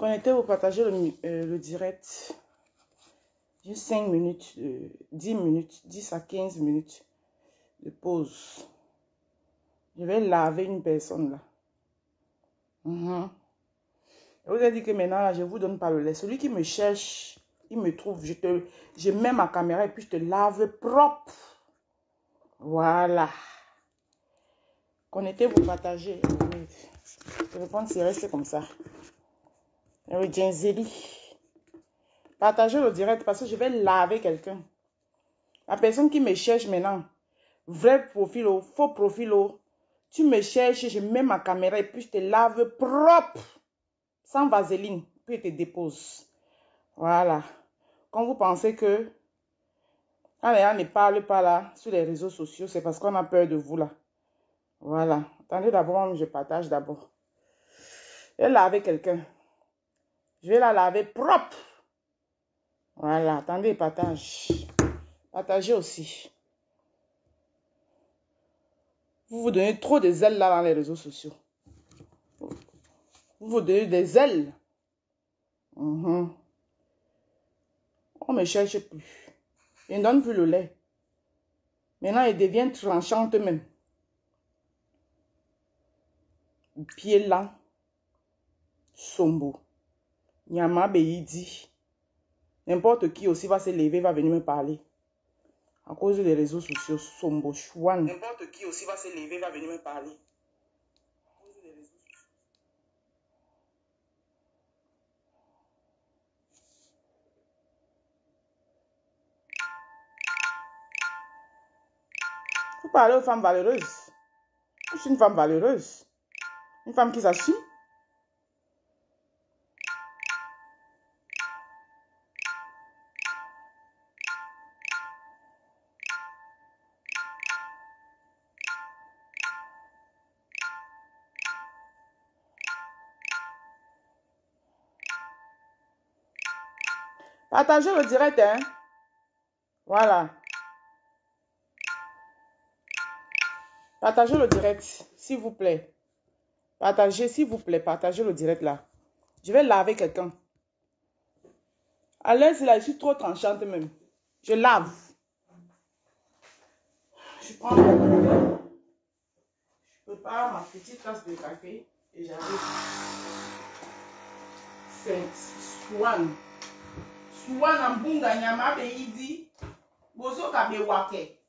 Connectez-vous, partagez le direct. Juste 5 minutes, 10 minutes, 10 à 15 minutes de pause. Je vais laver une personne là. Je vous ai dit que maintenant, là, je ne vous donne pas le lait. Celui qui me cherche, il me trouve. Je mets ma caméra et puis je te lave propre. Voilà. Connectez-vous, partagez. Le téléphone, c'est resté comme ça. Et oui, Genzeli. Partagez le direct parce que je vais laver quelqu'un. La personne qui me cherche maintenant, vrai profil, faux profil, tu me cherches, je mets ma caméra et puis je te lave propre, sans vaseline, puis je te dépose. Voilà. Quand vous pensez que quand les gens ne parlent pas là, sur les réseaux sociaux, c'est parce qu'on a peur de vous là. Voilà. Attendez d'abord, je partage d'abord. Je vais laver quelqu'un. Je vais la laver propre. Voilà. Attendez, partage. Partagez aussi. Vous vous donnez trop des ailes là dans les réseaux sociaux. Vous vous donnez des ailes. On ne me cherche plus. Il ne donne plus le lait. Maintenant, il devient tranchante même. Pied lent. Sombo. Nyama Beidi. N'importe qui aussi va se lever, va venir me parler. À cause des réseaux sociaux, Sombo Chouane. N'importe qui aussi va se lever, va venir me parler. Vous parlez aux femmes valeureuses. Je suis une femme valeureuse. Une femme qui s'assume. Partagez le direct, hein. Voilà. Partagez le direct, s'il vous plaît. Partagez, s'il vous plaît, partagez le direct là. Je vais laver quelqu'un. À l'aise là, je suis trop tranchante même. Je lave. Je prends je prépare ma petite tasse de café et j'arrive. C'est Swan. Swan en bunga nyama beidi. Bozo kabe wake.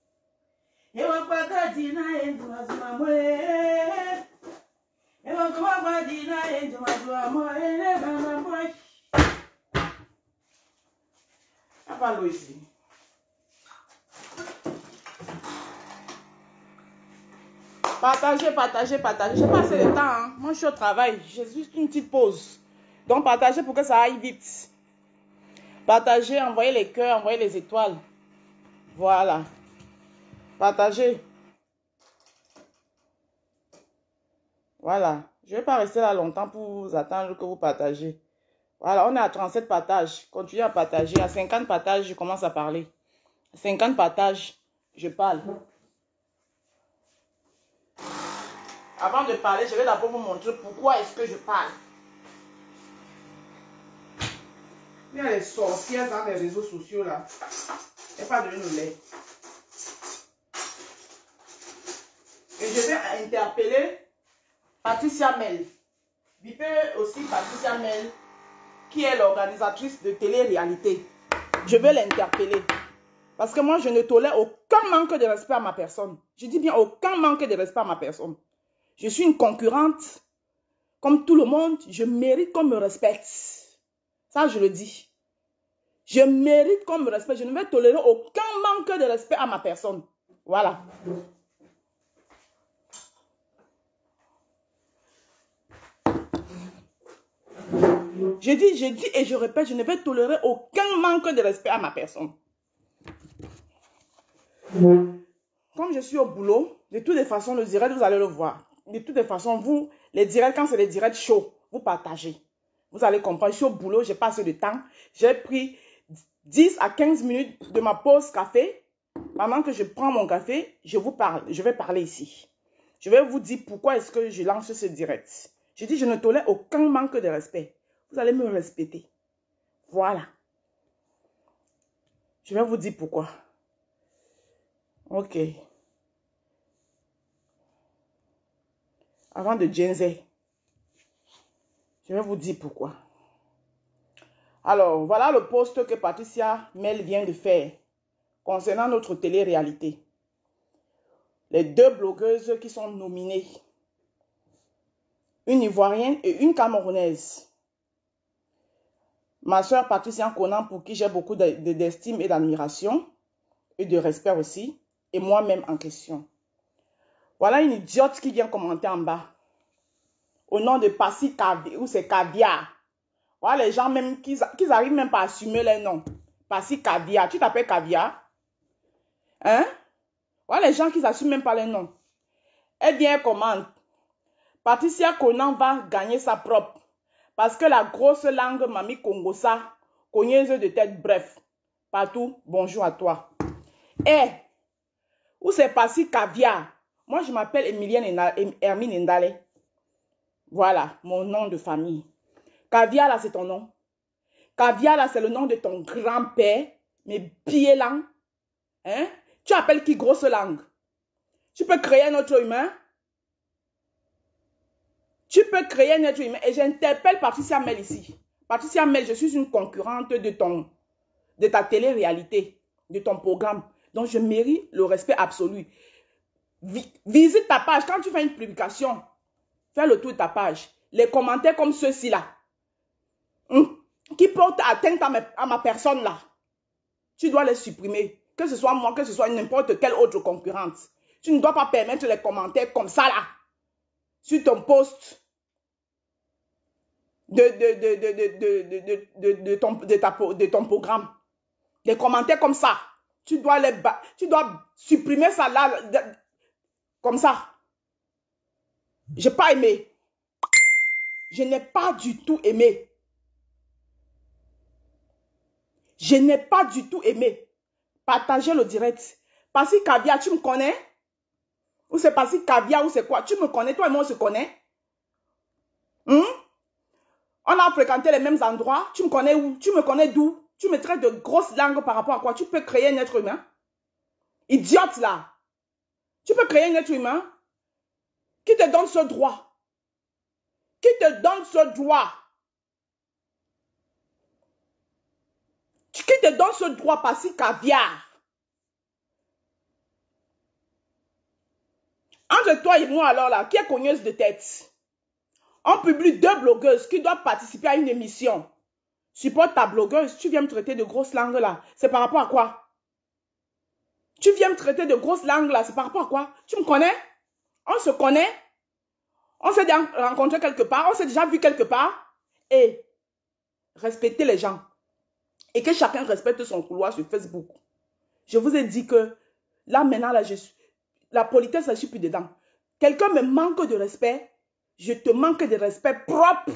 Ewa kwa kadina enduma zuma mwe. Ewa kwa kadina enduma zuma mwe. Mama boy. Pas l'eau ici. Partagez, partagez, partagez. Je n'ai pas assez de temps. Hein. Moi, je suis au travail. J'ai juste une petite pause. Donc, partagez pour que ça aille vite. Partagez, envoyez les cœurs, envoyez les étoiles. Voilà. Partagez. Voilà. Je ne vais pas rester là longtemps pour vous attendre que vous partagez. Voilà, on est à 37 partages. Continuez à partager. À 50 partages, je commence à parler. À 50 partages, je parle. Avant de parler, je vais d'abord vous montrer pourquoi est-ce que je parle. Il y a les sorcières dans les réseaux sociaux là. Il n'y a pas de le lait. Et je vais interpeller Patricia Mel. Bipez aussi Patricia Mel, qui est l'organisatrice de télé-réalité. Je vais l'interpeller. Parce que moi, je ne tolère aucun manque de respect à ma personne. Je dis bien aucun manque de respect à ma personne. Je suis une concurrente. Comme tout le monde, je mérite qu'on me respecte. Ça, je le dis. Je mérite qu'on me respecte. Je ne vais tolérer aucun manque de respect à ma personne. Voilà. Je dis et je répète, je ne vais tolérer aucun manque de respect à ma personne. Comme je suis au boulot, de toutes les façons, le direct, vous allez le voir. De toutes les façons, vous, les directs, quand c'est les directs chauds, vous partagez. Vous allez comprendre, je suis au boulot, j'ai pas assez de temps. J'ai pris 10 à 15 minutes de ma pause café. Pendant que je prends mon café, je vous parle. Je vais parler ici. Je vais vous dire pourquoi est-ce que je lance ce direct. Je dis, je ne tolère aucun manque de respect. Vous allez me respecter. Voilà. Je vais vous dire pourquoi. Ok. Avant de Genze, je vais vous dire pourquoi. Alors, voilà le post que Patricia Mel vient de faire concernant notre télé-réalité. Les deux blogueuses qui sont nominées, une Ivoirienne et une Camerounaise. Ma soeur Patricia Conan, pour qui j'ai beaucoup d'estime et d'admiration, et de respect aussi, et moi-même en question. Voilà une idiote qui vient commenter en bas, au nom de Passy Caviar, ou c'est Caviar. Voilà les gens même qui n'arrivent même pas à assumer les noms. Passy Caviar, tu t'appelles Caviar? Hein? Voilà les gens qui n'assument même pas les noms. Elle vient commente. Patricia Conan va gagner sa propre. Parce que la grosse langue Mami Kongosa, cogneuse de tête, bref. Partout, bonjour à toi. Eh, où c'est Passy Caviar? Moi, je m'appelle Hermine Ndale. Voilà, mon nom de famille. Caviar, là, c'est ton nom. Caviar, là, c'est le nom de ton grand-père. Mais pieds là. Hein? Tu appelles qui grosse langue? Tu peux créer un autre humain? Tu peux créer un être humain. Et j'interpelle Patricia Mel ici. Patricia Mel, je suis une concurrente de ta télé-réalité, de ton programme. Donc, je mérite le respect absolu. Visite ta page. Quand tu fais une publication, fais le tour de ta page. Les commentaires comme ceux-ci là, qui portent atteinte à ma personne là, tu dois les supprimer. Que ce soit moi, que ce soit n'importe quelle autre concurrente. Tu ne dois pas permettre les commentaires comme ça là, sur ton post de ton programme. Les commentaires comme ça. Tu dois supprimer ça là, comme ça. Je n'ai pas aimé. Je n'ai pas du tout aimé. Je n'ai pas du tout aimé. Partagez le direct. Passy Caviar, tu me connais? Ou c'est Passy Caviar ou c'est quoi? Tu me connais? Toi et moi, on se connaît? On a fréquenté les mêmes endroits. Tu me connais où? Tu me connais d'où? Tu me traites de grosse langue par rapport à quoi? Tu peux créer un être humain? Idiote là. Tu peux créer un être humain? Qui te donne ce droit? Qui te donne ce droit? Qui te donne ce droit, Passy Caviar? Entre toi et moi alors là, qui est cogneuse de tête? On publie deux blogueuses qui doivent participer à une émission. Supporte ta blogueuse, tu viens me traiter de grosse langue là. C'est par rapport à quoi? Tu viens me traiter de grosse langue là, c'est par rapport à quoi? Tu me connais? On se connaît? On s'est déjà rencontré quelque part? On s'est déjà vu quelque part? Et respectez les gens. Et que chacun respecte son couloir sur Facebook. Je vous ai dit que là maintenant, là, la politesse, je ne suis plus dedans. Quelqu'un me manque de respect, je te manque de respect propre.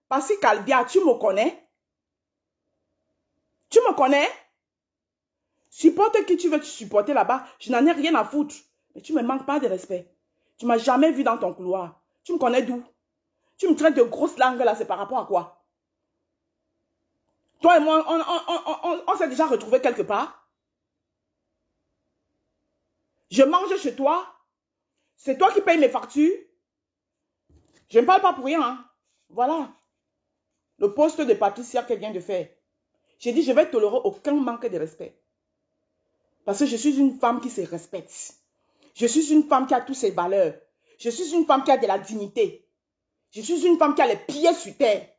Passy Caviar, tu me connais? Tu me connais? Supporte qui tu veux te supporter là-bas. Je n'en ai rien à foutre. Mais tu ne me manques pas de respect. Tu ne m'as jamais vu dans ton couloir. Tu me connais d'où? Tu me traites de grosse langue là, c'est par rapport à quoi? Toi et moi, on s'est déjà retrouvés quelque part. Je mange chez toi. C'est toi qui payes mes factures. Je ne parle pas pour rien. Hein. Voilà. Le poste de Patricia qu'elle vient de faire. J'ai dit, je vais tolérer aucun manque de respect. Parce que je suis une femme qui se respecte. Je suis une femme qui a toutes ses valeurs. Je suis une femme qui a de la dignité. Je suis une femme qui a les pieds sur terre.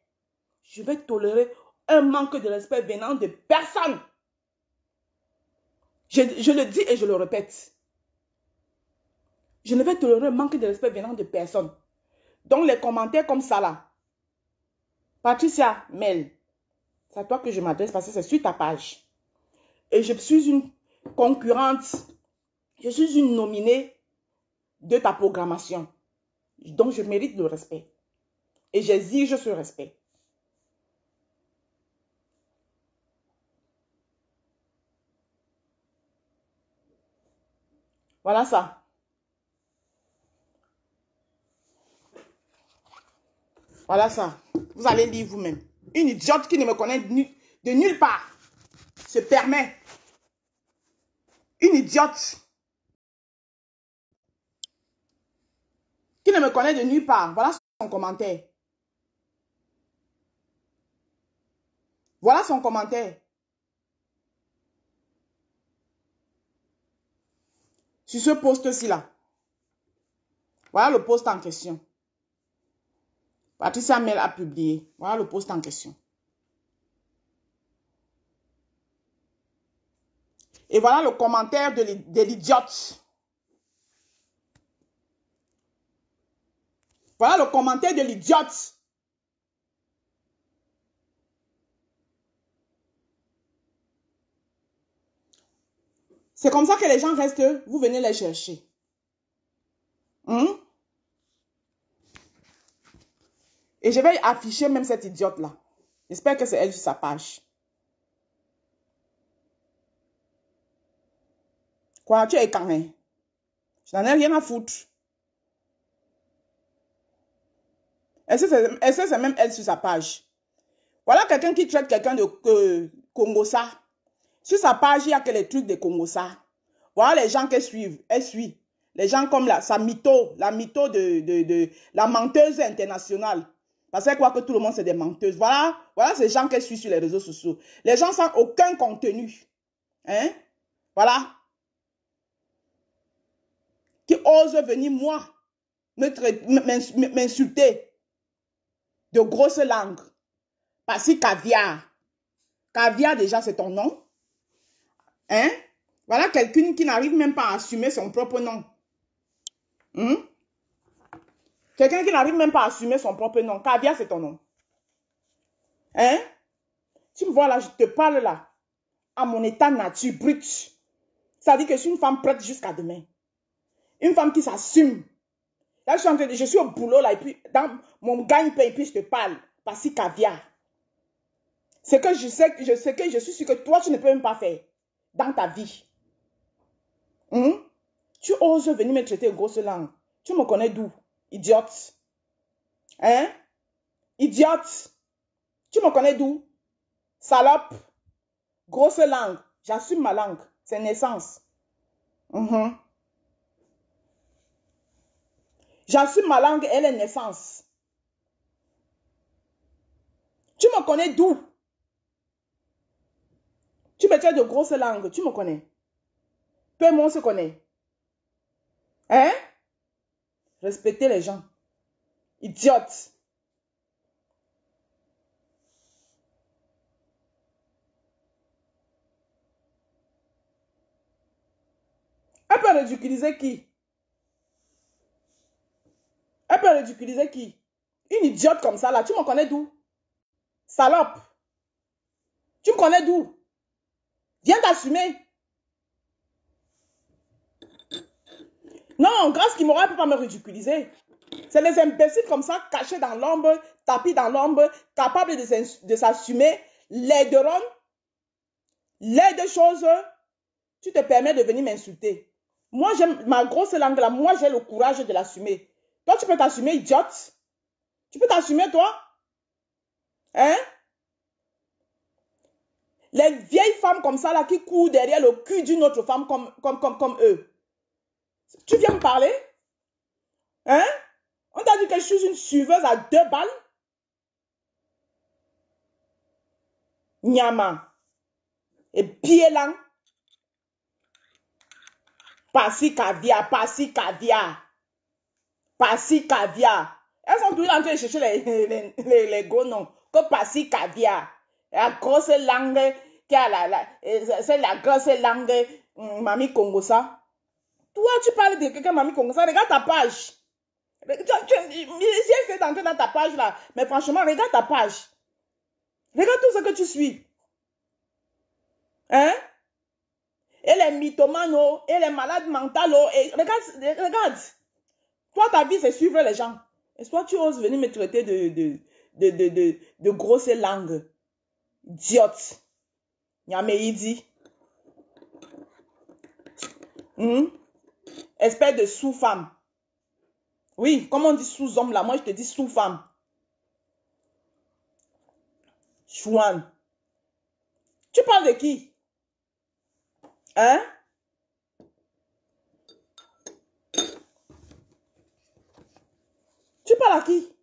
Je vais tolérer un manque de respect venant de personne. Je le dis et je le répète. Je ne vais tolérer un manque de respect venant de personne. Donc les commentaires comme ça là. Patricia Mel, c'est à toi que je m'adresse parce que c'est sur ta page. Et je suis une concurrente. Je suis une nominée de ta programmation. Donc je mérite le respect. Et j'exige ce respect. Voilà ça. Voilà ça. Vous allez lire vous-même. Une idiote qui ne me connaît de nulle part se permet. Une idiote qui ne me connaît de nulle part. Voilà son commentaire. Voilà son commentaire. Sur ce post-ci là. Voilà le post en question. Patricia Mel a publié. Voilà le post en question. Et voilà le commentaire de l'idiote. Voilà le commentaire de l'idiote. C'est comme ça que les gens restent, vous venez les chercher. Et je vais afficher même cette idiote-là. J'espère que c'est elle sur sa page. Quoi, tu es quand même? Je n'en ai rien à foutre. Est-ce que c'est même elle sur sa page? Voilà quelqu'un qui traite quelqu'un de Congossa. Sur sa page, il n'y a que les trucs de Congossa. Voilà les gens qu'elle suit. Elle suit. Les gens comme la mytho de la menteuse internationale. Parce qu'elle croit que tout le monde c'est des menteuses. Voilà ces gens qu'elle suit sur les réseaux sociaux. Les gens sans aucun contenu. Hein? Voilà. Qui osent venir, moi, m'insulter de grosses langues. Parce que caviar. Caviar, déjà, c'est ton nom. Hein? Voilà quelqu'un qui n'arrive même pas à assumer son propre nom. Quelqu'un qui n'arrive même pas à assumer son propre nom. Caviar, c'est ton nom. Hein? Tu me vois là, je te parle là. À mon état nature brut. Ça dit que je suis une femme prête jusqu'à demain. Une femme qui s'assume. Là, je suis au boulot là, et puis dans mon gagne-pain, et puis je te parle. Parce que caviar. C'est que je sais que je suis sûre que toi, tu ne peux même pas faire dans ta vie. Tu oses venir me traiter de grosse langue. Tu me connais d'où? Idiote. Hein? Idiote. Tu me connais d'où? Salope. Grosse langue. J'assume ma langue. C'est naissance. J'assume ma langue, elle est naissance. Tu me connais d'où? Tu me traites de grosse langue. Tu me connais. Peu et moi, on se connaît. Hein? Respectez les gens. Idiote. Elle peut ridiculiser qui? Elle peut ridiculiser qui? Une idiote comme ça là, tu me connais d'où? Salope. Tu me connais d'où? Viens t'assumer. Non, grâce qui m'aura, ne peut pas me ridiculiser. C'est les imbéciles comme ça, cachés dans l'ombre, tapis dans l'ombre, capables de s'assumer, laideront, laide choses, tu te permets de venir m'insulter. Moi, j'aime ma grosse langue là, moi, j'ai le courage de l'assumer. Toi, tu peux t'assumer, idiote. Tu peux t'assumer, toi? Hein? Les vieilles femmes comme ça là, qui courent derrière le cul d'une autre femme comme eux. Tu viens me parler? Hein? On t'a dit que je suis une suiveuse à 2 balles? Nyama. Et Bielan. Passi caviar, passi caviar. Passi caviar. Elles sont toujours en train de chercher les gros noms. Que passi caviar. La grosse langue qui a c'est la grosse langue Mamie Congossa. Toi, tu parles de quelqu'un Mamie Congossa. Regarde ta page. J'ai fait entrer dans ta page là. Mais franchement, regarde ta page. Regarde tout ce que tu suis. Hein? Et les mythomanes, et les malades mentaux, et regarde. Toi, ta vie, c'est suivre les gens. Et toi, tu oses venir me traiter de grosses langues. Idiote. Yameidi. Espèce de sous-femme. Oui, comme on dit sous-homme là, moi je te dis sous-femme. Chouane. Tu parles de qui? Hein? Tu parles à qui?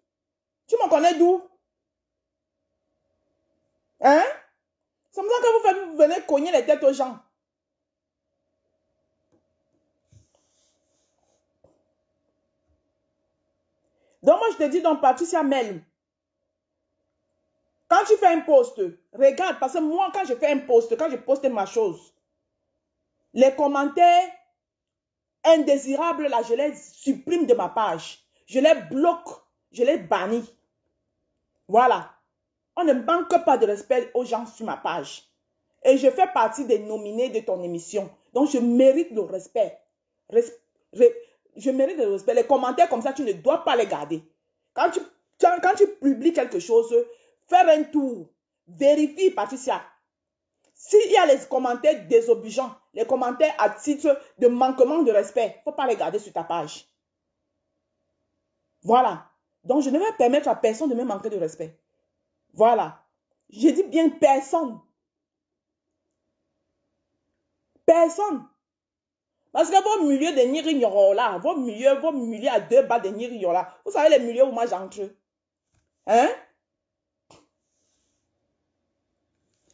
Tu me connais d'où? Hein? C'est comme ça que vous venez cogner les têtes aux gens. Donc moi je te dis, donc Patricia Mel, quand tu fais un post, regarde, parce que moi quand je fais un post, quand je poste ma chose, les commentaires indésirables là, je les supprime de ma page. Je les bloque, je les bannis. Voilà. On ne manque pas de respect aux gens sur ma page. Et je fais partie des nominés de ton émission. Donc, je mérite le respect. Je mérite le respect. Les commentaires comme ça, tu ne dois pas les garder. Quand tu publies quelque chose, fais un tour. Vérifie, Patricia. S'il y a les commentaires désobligeants, les commentaires à titre de manquement de respect, il ne faut pas les garder sur ta page. Voilà. Donc, je ne vais permettre à personne de me manquer de respect. Voilà. Je dis bien personne. Personne. Parce que vos milieux de Nirignoron là, vos milieux à 2 bas de Nirignoron là, vous savez les milieux où moi j'entre. Hein?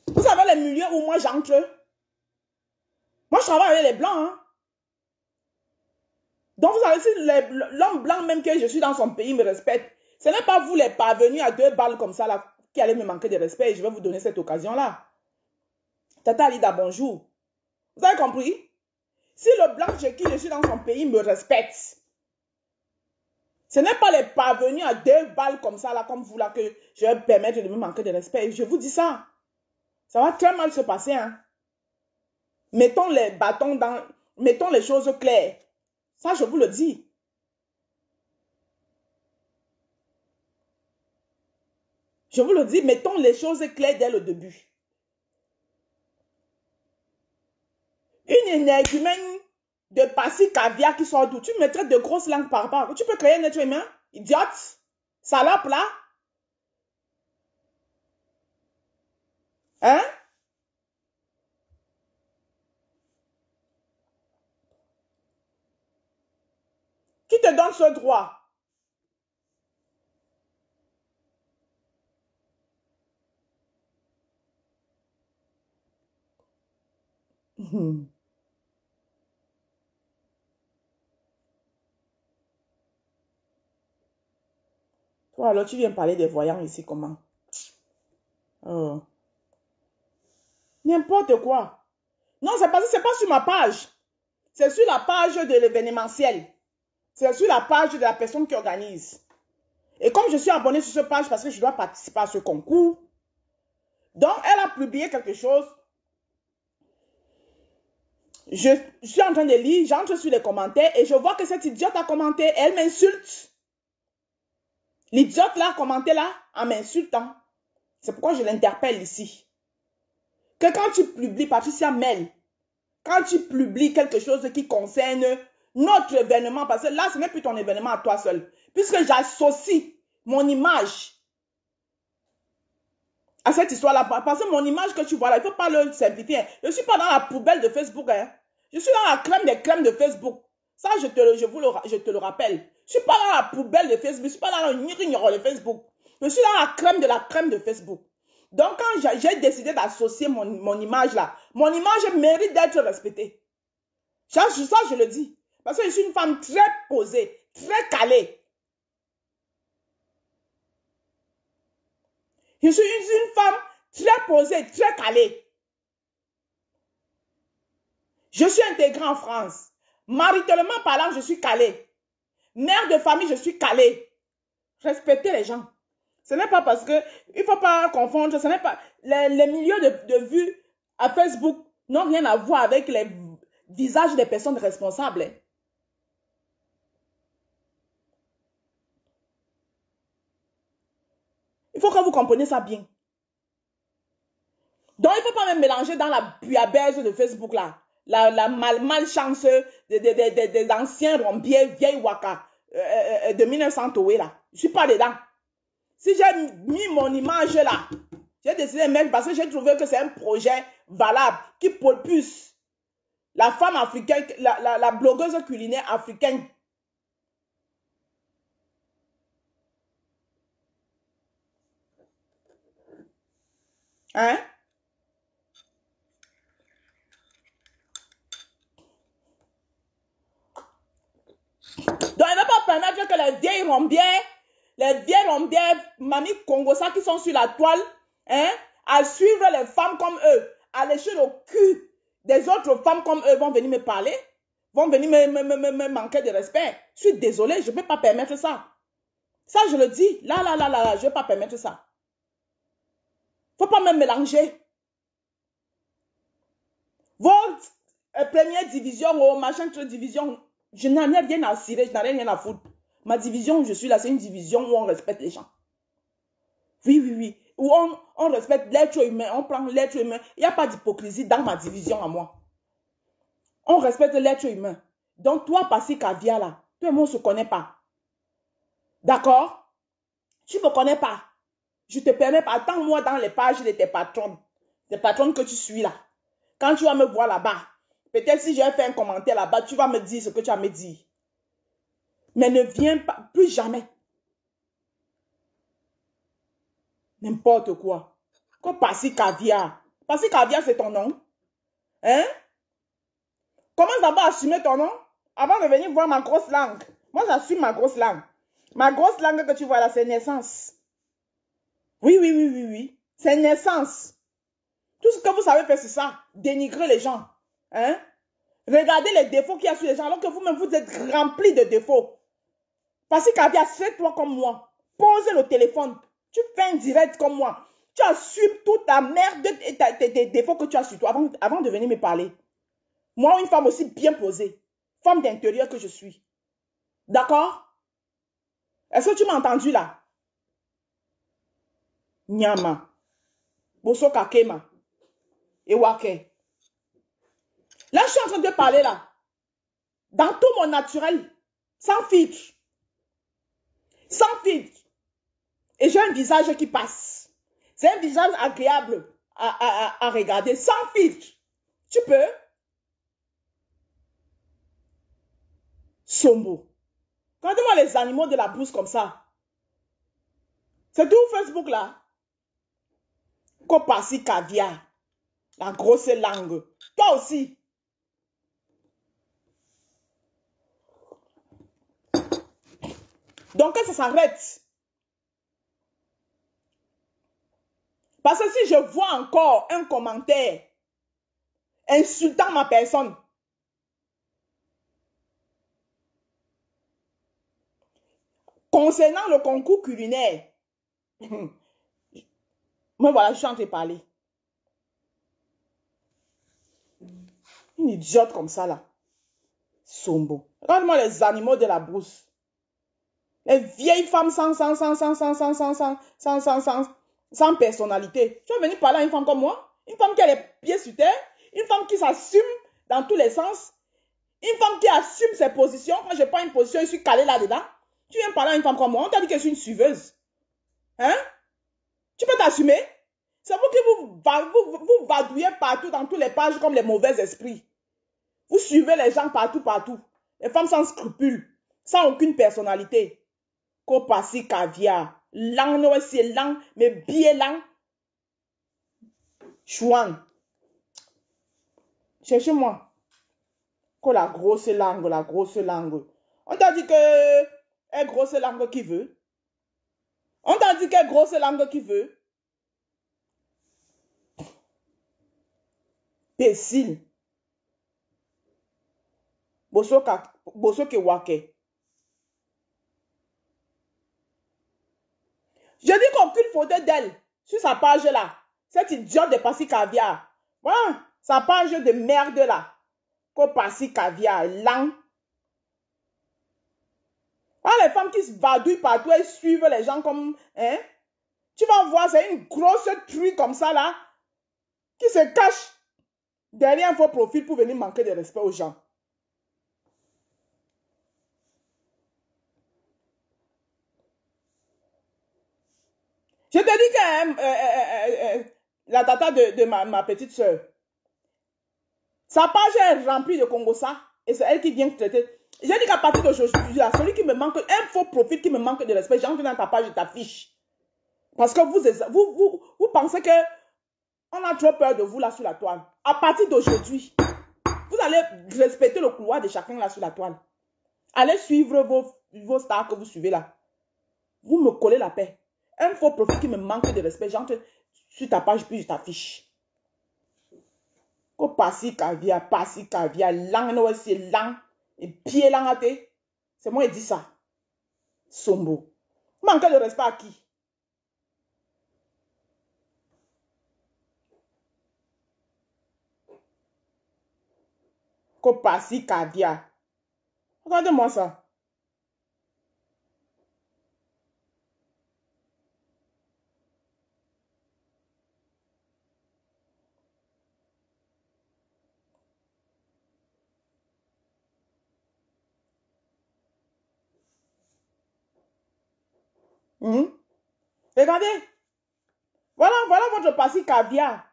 Vous savez les milieux où moi j'entre. Moi je travaille avec les blancs. Hein? Donc vous savez, si l'homme blanc même que je suis dans son pays me respecte, ce n'est pas vous les parvenus à 2 balles comme ça là qui allez me manquer de respect et je vais vous donner cette occasion là. Tata Alida, bonjour. Vous avez compris? Si le blanc chez qui je suis dans son pays me respecte, ce n'est pas les parvenus à 2 balles comme ça, là, comme vous, là, que je vais permettre de me manquer de respect. Je vous dis ça. Ça va très mal se passer, hein. Mettons les bâtons dans... Mettons les choses claires. Ça, je vous le dis. Je vous le dis, mettons les choses claires dès le début. Une énergumène de passi caviar qui sort d'où? Tu me traites de grosses langues par rapport. Tu peux créer un être humain? Idiote? Salope, là? Hein? Qui te donne ce droit? Toi, alors, tu viens parler des voyants ici, comment? Oh. N'importe quoi. Non, c'est parce que c'est pas sur ma page. C'est sur la page de l'événementiel. C'est sur la page de la personne qui organise. Et comme je suis abonnée sur cette page parce que je dois participer à ce concours, donc elle a publié quelque chose. Je suis en train de lire, j'entre sur les commentaires et je vois que cette idiote a commenté, elle m'insulte. L'idiote là a commenté là en m'insultant. C'est pourquoi je l'interpelle ici. Que quand tu publies, Patricia Mel, quand tu publies quelque chose qui concerne notre événement, parce que là, ce n'est plus ton événement à toi seul, puisque j'associe mon image à cette histoire-là, parce que mon image que tu vois là, il ne faut pas le simplifier. Je ne suis pas dans la poubelle de Facebook, hein. Je suis dans la crème des crèmes de Facebook. Ça, je te le rappelle. Je ne suis pas dans la poubelle de Facebook, je ne suis pas dans le nirignon de Facebook. Je suis dans la crème de Facebook. Donc, quand j'ai décidé d'associer mon image là, mon image mérite d'être respectée. Ça, je le dis. Parce que je suis une femme très posée, très calée. Je suis une femme très posée, très calée. Je suis intégrée en France. Maritalement parlant, je suis calée. Mère de famille, je suis calée. Respectez les gens. Ce n'est pas parce que, il ne faut pas confondre, ce n'est pas, les milieux de vue à Facebook n'ont rien à voir avec les visages des personnes responsables. Il faut que vous compreniez ça bien. Donc, il ne faut pas me mélanger dans la bouillabaisse de Facebook là. La malchance des anciens rombiers, vieilles waka de 1900 Toé là. Je ne suis pas dedans. Si j'ai mis mon image là, J'ai décidé de mettre parce que j'ai trouvé que c'est un projet valable qui propulse la femme africaine, la blogueuse culinaire africaine. Hein? Donc, elle ne va pas permettre que les vieilles rombières, mamie Congosa qui sont sur la toile, hein, à suivre les femmes comme eux, à lécher le cul des autres femmes comme eux, vont venir me parler, vont venir me manquer de respect. Je suis désolée, je ne peux pas permettre ça. Ça, je le dis. Là, je ne vais pas permettre ça. Il ne faut pas me mélanger. Votre première division ou machin, division, je n'en ai rien à cirer, je n'en ai rien à foutre. Ma division où je suis là, c'est une division où on respecte les gens. Oui. Où on respecte l'être humain, on prend l'être humain. Il n'y a pas d'hypocrisie dans ma division à moi. On respecte l'être humain. Donc, toi, Passy Caviar, là, toi et moi, on ne se connaît pas. D'accord? Tu ne me connais pas. Je ne te permets pas. Attends-moi dans les pages de tes patronnes. Des patronnes que tu suis là. Quand tu vas me voir là-bas, peut-être si j'ai fait un commentaire là-bas, tu vas me dire ce que tu as me dit. Mais ne viens pas, plus jamais. N'importe quoi. Comme Passy Caviar. Passy Caviar, c'est ton nom. Hein? Commence d'abord à assumer ton nom avant de venir voir ma grosse langue. Moi, j'assume ma grosse langue. Ma grosse langue que tu vois là, c'est naissance. Oui. C'est naissance. Tout ce que vous savez faire, c'est ça. Dénigrer les gens. Hein? Regardez les défauts qu'il y a sur les gens alors que vous-même, vous êtes remplis de défauts. Parce que Caviar, fais-toi comme moi. Pose le téléphone. Tu fais un direct comme moi. Tu assumes toute ta merde et tes défauts que tu as sur toi avant de venir me parler. Moi, une femme aussi bien posée. Femme d'intérieur que je suis. D'accord? Est-ce que tu m'as entendu là? Nyama. Boso Kakema. Ewake. Là, je suis en train de parler là. Dans tout mon naturel. Sans filtre. Sans filtre. Et j'ai un visage qui passe. C'est un visage agréable à regarder. Sans filtre. Tu peux? Sombo. Regardez-moi les animaux de la brousse comme ça. C'est tout Facebook là. Kopassi Caviar. La grosse langue. Toi aussi. Donc, que ça s'arrête. Parce que si je vois encore un commentaire insultant ma personne, concernant le concours culinaire, moi voilà, je suis en train de parler. Une idiote comme ça là. Sombo. Regarde-moi les animaux de la brousse. Les vieilles femmes sans personnalité. Tu vas venir parler à une femme comme moi? Une femme qui a les pieds sur terre? Une femme qui s'assume dans tous les sens? Une femme qui assume ses positions? Quand je prends une position, je suis calée là-dedans. Tu viens parler à une femme comme moi? On t'a dit que je suis une suiveuse. Hein? Tu peux t'assumer? C'est vous qui vous vadouillez partout dans toutes les pages comme les mauvais esprits. Vous suivez les gens partout. Les femmes sans scrupules, sans aucune personnalité. Kopassi Caviar. Lang, non, c'est lang, mais bien lang. Chouan. Cherchez-moi. La grosse langue. On t'a dit que est grosse langue qui veut. On t'a dit qu'elle grosse langue qui veut. Pécile. Boso ke wake. Je dis qu'aucune photo d'elle sur sa page là. Cette idiote de Passy Caviar. Voilà, sa page de merde là. Kopassi Caviar, lang. Voilà les femmes qui se vadouillent partout et suivent les gens comme... Hein? Tu vas voir, c'est une grosse truie comme ça là. Qui se cache derrière un faux profil pour venir manquer de respect aux gens. Je te dis que la tata de ma petite soeur, sa page est remplie de Congossa et c'est elle qui vient traiter. J'ai dit qu'à partir d'aujourd'hui, celui qui me manque, un faux profil qui me manque de respect, j'entre dans ta page, je t'affiche. Parce que vous pensez que on a trop peur de vous là sur la toile. À partir d'aujourd'hui, vous allez respecter le couloir de chacun là sur la toile. Allez suivre vos stars que vous suivez là. Vous me collez la paix. Un faux profil qui me manque de respect, j'entre sur ta page puis je t'affiche. Ko pasi caviar, lang no c'est lang et pied lang à te. C'est moi qui dis ça. Sombo. Manque de respect à qui? Ko pasi caviar. Regardez-moi ça. Regardez. Voilà votre pasi caviar.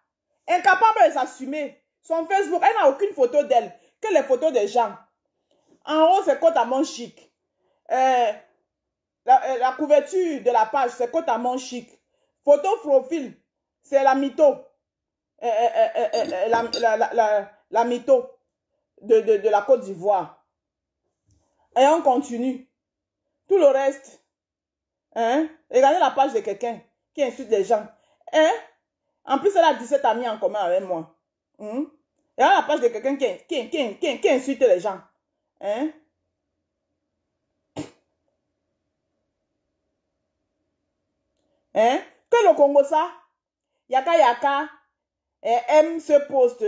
Incapable de s'assumer. Son Facebook, elle n'a aucune photo d'elle. Que les photos des gens. En haut, c'est côte à mon chic. La couverture de la page, c'est côte à mon chic. Photo profil, c'est la mytho. La mytho de la Côte d'Ivoire. Et on continue. Tout le reste. Regardez la page de quelqu'un qui insulte les gens. En plus, elle a 17 amis en commun avec moi. Regardez la page de quelqu'un qui insulte les gens. Que le Congo ça, Yaka aime ce poste.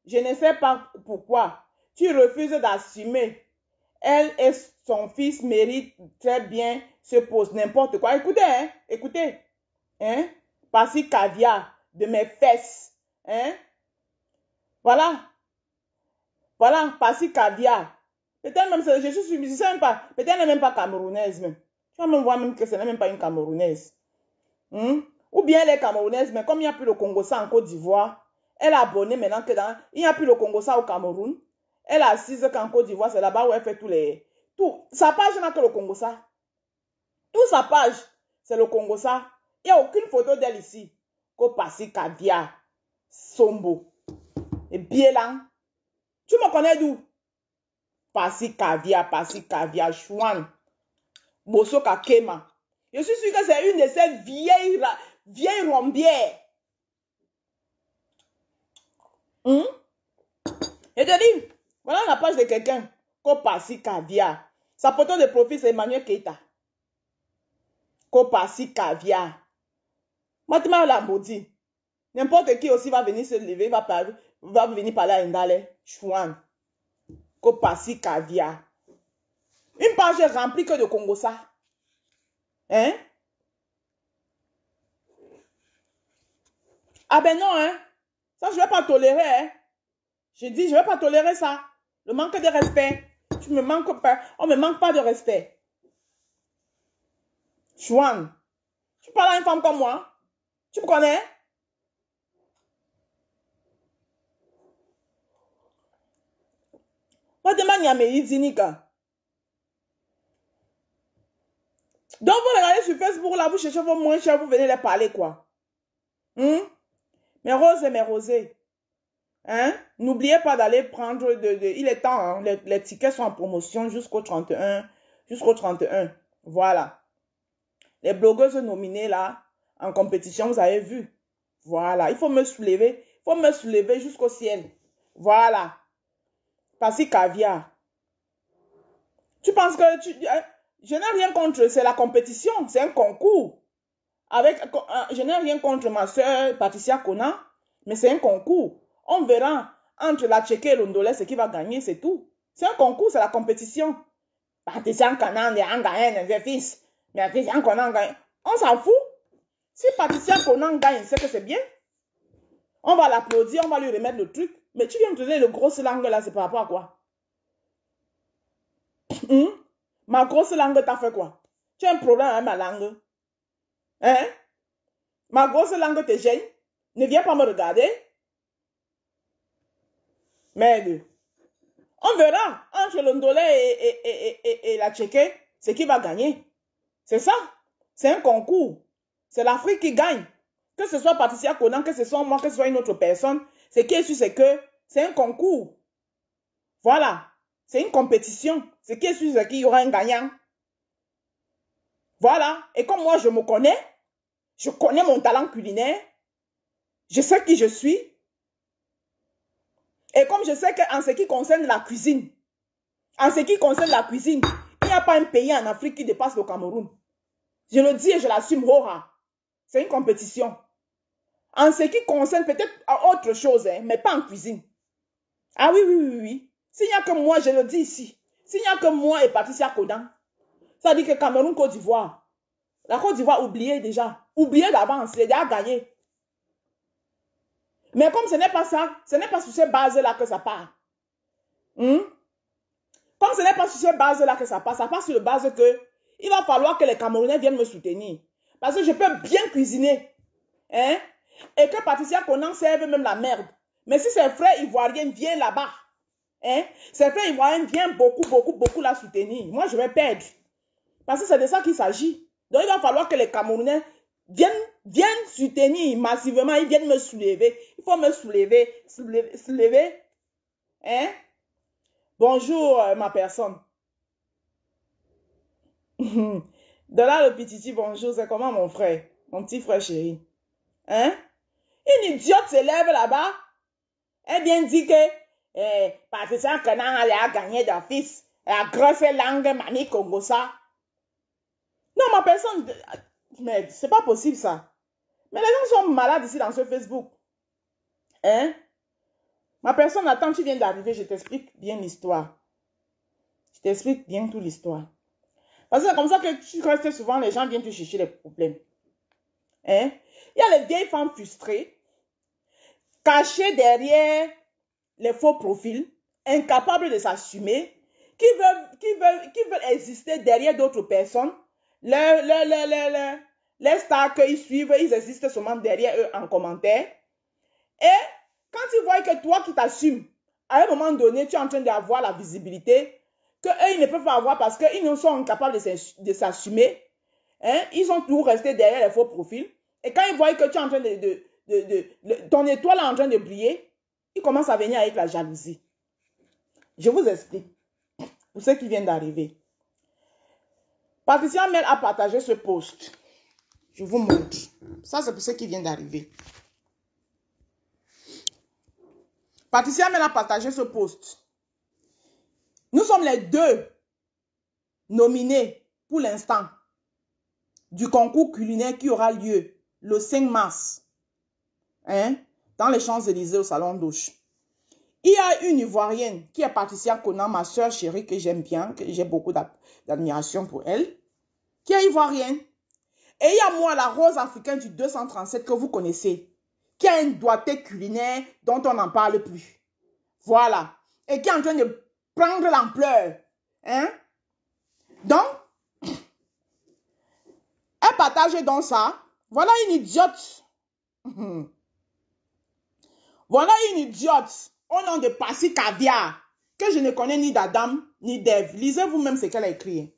Je ne sais pas pourquoi. Tu refuses d'assumer. Elle et son fils méritent très bien ce poste. N'importe quoi. Écoutez, écoutez. Passer caviar de mes fesses. Voilà. Voilà, passer caviar. Peut-être même, je sais même pas. Peut-être elle n'est même pas camerounaise même. Tu vas même voir même que ce n'est même pas une camerounaise. Ou bien elle est camerounaise, mais comme il n'y a plus le Congo ça en Côte d'Ivoire, elle a abonné maintenant que il n'y a plus le Congo ça au Cameroun. Elle a assise qu'en Côte d'Ivoire, c'est là-bas où elle fait sa page n'a que le Congo ça. Toute sa page, c'est le Congo ça. Il n'y a aucune photo d'elle ici. Qu'au passé caviar, sombo, et bielan. Tu me connais d'où? Passé caviar, chouan, bosso kakema. Je suis sûre que c'est une de ces vieilles rombières. Je te dis, voilà la page de quelqu'un. Kopasi caviar. Sa photo de profil, c'est Emmanuel Keita. Kopasi caviar. Moi, tu m'as la maudit. N'importe qui aussi va venir se lever, va venir parler à Indale. Chouan. Kopasi caviar. Une page remplie que de Congo ça. Ah ben non, ça, je ne vais pas tolérer, Je dis, je ne vais pas tolérer ça. Le manque de respect. Tu me manques pas. On ne me manque pas de respect. Chouan. Tu parles à une femme comme moi? Tu me connais? Moi, demande à mes Zinika. Donc, vous regardez sur Facebook, là, vous cherchez vos moins chers, vous venez les parler, quoi. Mes roses et mes rosés. N'oubliez pas d'aller prendre il est temps, les tickets sont en promotion jusqu'au 31. Voilà. Les blogueuses nominées là, en compétition, vous avez vu. Voilà. Il faut me soulever. Il faut me soulever jusqu'au ciel. Voilà. Passi caviar. Tu penses que je n'ai rien contre, c'est la compétition, c'est un concours. Je n'ai rien contre ma soeur Patricia Kona, mais c'est un concours. On verra entre la Tchéquée et l'Ondolais ce qui va gagner, c'est tout. C'est un concours, c'est la compétition. Patricia Kona a gagné un fils. Mais Patricia Kona a gagné. On s'en fout. Si Patricia Kona gagne, c'est que c'est bien. On va l'applaudir, on va lui remettre le truc. Mais tu viens me donner le gros langue là, c'est par rapport à quoi? Ma grosse langue t'a fait quoi? Tu as un problème avec ma langue? Ma grosse langue te gêne? Ne viens pas me regarder. Merde. On verra entre le Ndolé et la Tchéké, c'est qui va gagner. C'est ça. C'est un concours. C'est l'Afrique qui gagne. Que ce soit Patricia Conan, que ce soit moi, que ce soit une autre personne, ce qui est sûr, c'est que c'est un concours. Voilà. C'est une compétition. Ce qui est sûr, c'est qu'il y aura un gagnant. Voilà. Et comme moi, je me connais, je connais mon talent culinaire, je sais qui je suis. Et comme je sais qu'en ce qui concerne la cuisine, il n'y a pas un pays en Afrique qui dépasse le Cameroun. Je le dis et je l'assume, Hora. C'est une compétition. En ce qui concerne peut-être autre chose, hein, mais pas en cuisine. Ah oui, oui, oui, oui. S'il n'y a que moi, je le dis ici. S'il n'y a que moi et Patricia Kodan, ça dit que Cameroun, Côte d'Ivoire. La Côte d'Ivoire, oubliez déjà. Oubliez d'avance, c'est déjà gagné. Mais comme ce n'est pas ça, ce n'est pas sur ces bases-là que ça part. Comme ce n'est pas sur ces bases-là que ça part sur la base que il va falloir que les Camerounais viennent me soutenir. Parce que je peux bien cuisiner. Hein? Et que Patricia Conan serve même la merde. Mais si ses frères ivoiriens viennent là-bas, hein? Ses frères ivoiriens viennent beaucoup la soutenir. Moi, je vais perdre. Parce que c'est de ça qu'il s'agit. Donc, il va falloir que les Camerounais viennent soutenir massivement. Ils viennent me soulever. Il faut me soulever. Hein? Bonjour, ma personne. De là, le petit bonjour, c'est comment mon frère? Mon petit frère chéri. Hein? Une idiote se lève là-bas. Elle vient dire que Patricia Conan a gagné d'office. La grosse langue Mami Kongosa. Non, ma personne... Mais c'est pas possible ça. Mais les gens sont malades ici dans ce Facebook. Hein? Ma personne, attends, tu viens d'arriver, je t'explique bien l'histoire. Je t'explique bien toute l'histoire. Parce que c'est comme ça que tu restes souvent, les gens viennent te chercher les problèmes. Hein? Il y a les vieilles femmes frustrées, cachées derrière les faux profils, incapables de s'assumer, qui veulent exister derrière d'autres personnes. Les stars qu'ils suivent, ils existent seulement derrière eux en commentaire. Et quand ils voient que toi qui t'assumes, à un moment donné, tu es en train d'avoir la visibilité que eux, ils ne peuvent pas avoir parce qu'ils ne sont incapables de s'assumer. Hein? Ils sont toujours restés derrière les faux profils. Et quand ils voient que tu es en train ton étoile est en train de briller, ils commencent à venir avec la jalousie. Je vous explique. Pour ceux qui viennent d'arriver. Patricia Mel a partagé ce post. Je vous montre. Ça, c'est pour ceux qui viennent d'arriver. Patricia Mel a partagé ce post. Nous sommes les deux nominés pour l'instant du concours culinaire qui aura lieu le 5 mars dans les Champs-Élysées au Salon d'Auch. Il y a une Ivoirienne qui est Patricia Conan, ma soeur chérie que j'aime bien, que j'ai beaucoup d'admiration pour elle, qui est ivoirienne. Et il y a moi, la rose africaine du 237 que vous connaissez, qui a un doigté culinaire dont on n'en parle plus. Voilà. Et qui est en train de prendre l'ampleur. Hein? Donc, elle partage donc ça. Voilà une idiote. Voilà une idiote au nom de Passy Caviar que je ne connais ni d'Adam ni d'Ève. Lisez vous-même ce qu'elle a écrit.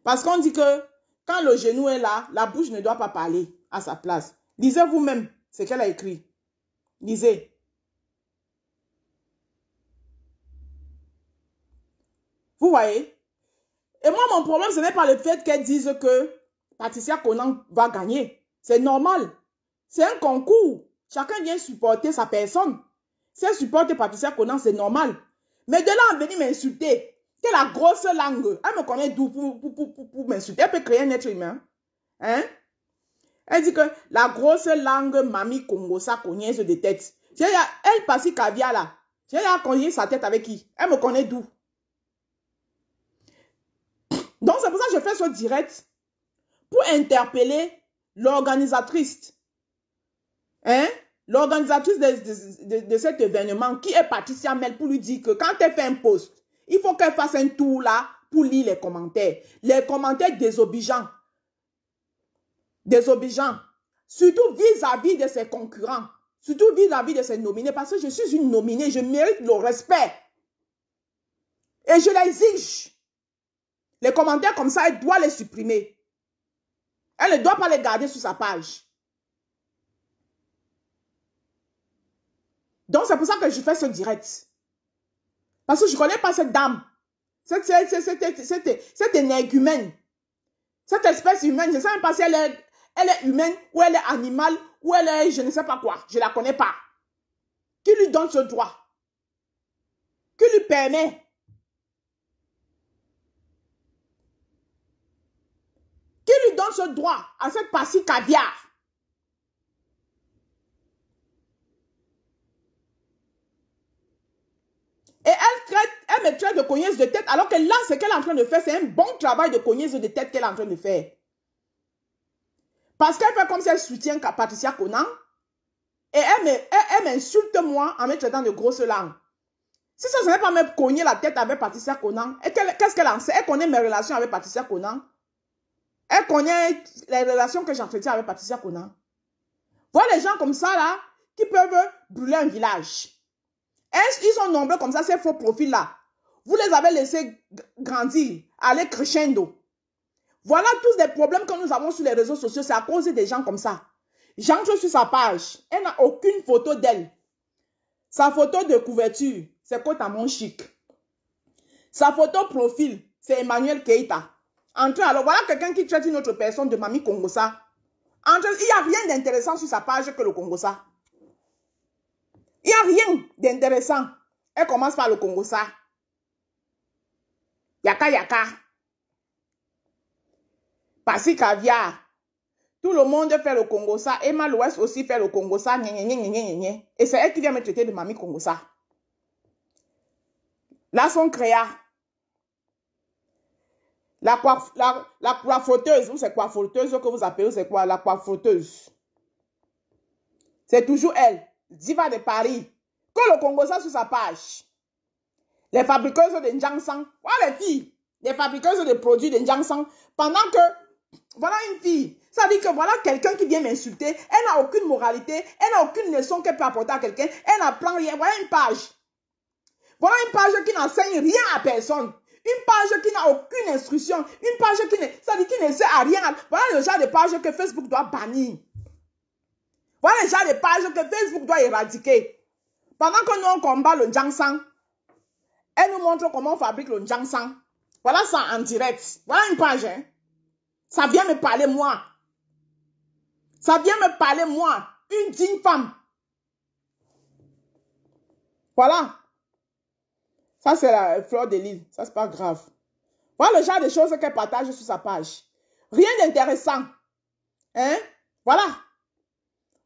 Parce qu'on dit que quand le genou est là, la bouche ne doit pas parler à sa place. Lisez vous-même ce qu'elle a écrit. Lisez. Vous voyez? Et moi, mon problème, ce n'est pas le fait qu'elle dise que Patricia Conan va gagner. C'est normal. C'est un concours. Chacun vient supporter sa personne. Si elle supporte Patricia Conan, c'est normal. Mais de là à venir m'insulter, que la grosse langue, elle me connaît d'où pour m'insulter. Elle peut créer un être humain. Hein? Elle dit que la grosse langue, Mami Kongosa, cognaise de tête. Elle passe caviar là. J'ai cogné sa tête avec qui? Elle me connaît d'où? Donc c'est pour ça que je fais ce direct pour interpeller l'organisatrice. Hein? L'organisatrice de cet événement qui est Patricia Mel pour lui dire que quand elle fait un post, il faut qu'elle fasse un tour là pour lire les commentaires. Les commentaires désobligeants. Désobligeants. surtout vis-à-vis de ses concurrents, surtout vis-à-vis de ses nominés, parce que je suis une nominée, je mérite le respect. Et je l'exige. Les commentaires comme ça, elle doit les supprimer. Elle ne doit pas les garder sur sa page. Donc, c'est pour ça que je fais ce direct. Parce que je ne connais pas cette dame. Cette énergumène. Cette espèce humaine. Je ne sais même pas si elle est humaine, ou elle est animale, ou elle est je ne sais pas quoi. Je ne la connais pas. Qui lui donne ce droit? Qui lui permet? Qui lui donne ce droit à cette partie caviar? Et elle me traite de cogneuse de tête, alors que là, ce qu'elle est en train de faire, c'est un bon travail de cogneuse de tête qu'elle est en train de faire. Parce qu'elle fait comme si elle soutient Patricia Conan, et elle m'insulte moi en me traitant de grosse langue. Si ça ne serait pas me cogner la tête avec Patricia Conan, qu'est-ce qu'elle en sait? Elle connaît mes relations avec Patricia Conan. Elle connaît les relations que j'entretiens avec Patricia Conan. Voilà les gens comme ça, là, qui peuvent brûler un village. Ils sont nombreux comme ça, ces faux profils-là. Vous les avez laissés grandir, aller crescendo. Voilà tous les problèmes que nous avons sur les réseaux sociaux. C'est à cause des gens comme ça. J'entre sur sa page. Elle n'a aucune photo d'elle. Sa photo de couverture, c'est Côte à mon chic. Sa photo profil, c'est Emmanuel Keïta. Alors voilà quelqu'un qui traite une autre personne de Mamie Kongosa. Il n'y a rien d'intéressant sur sa page que le Kongosa. Il n'y a rien d'intéressant. Elle commence par le Kongosa. Yaka yaka. Passi caviar. Tout le monde fait le Kongosa. Emma l'Ouest aussi fait le Kongosa. Et c'est elle qui vient me traiter de Mamie Kongosa. Là, son créa. La coiffeuse, ou c'est coiffeuse que vous appelez, c'est quoi? La coiffeuse. C'est toujours elle. Diva de Paris. Que le Kongosa sur sa page. Les fabriqueuses de Njangsang. Voilà les filles. Les fabriqueuses de produits de Njangsang. Pendant que, voilà une fille. Ça veut dire que voilà quelqu'un qui vient m'insulter. Elle n'a aucune moralité. Elle n'a aucune leçon qu'elle peut apporter à quelqu'un. Elle n'apprend rien. Voilà une page. Voilà une page qui n'enseigne rien à personne. Une page qui n'a aucune instruction. Une page qui ne sert à rien. Voilà le genre de page que Facebook doit bannir. Voilà le genre de page que Facebook doit éradiquer. Pendant que nous on combat le Njangsang, elle nous montre comment on fabrique le Njangsang. Voilà ça en direct. Voilà une page. Hein. Ça vient me parler moi. Ça vient me parler moi. Une digne femme. Voilà. Ça c'est la fleur de l'île. Ça c'est pas grave. Voilà le genre de choses qu'elle partage sur sa page. Rien d'intéressant. Hein? Voilà.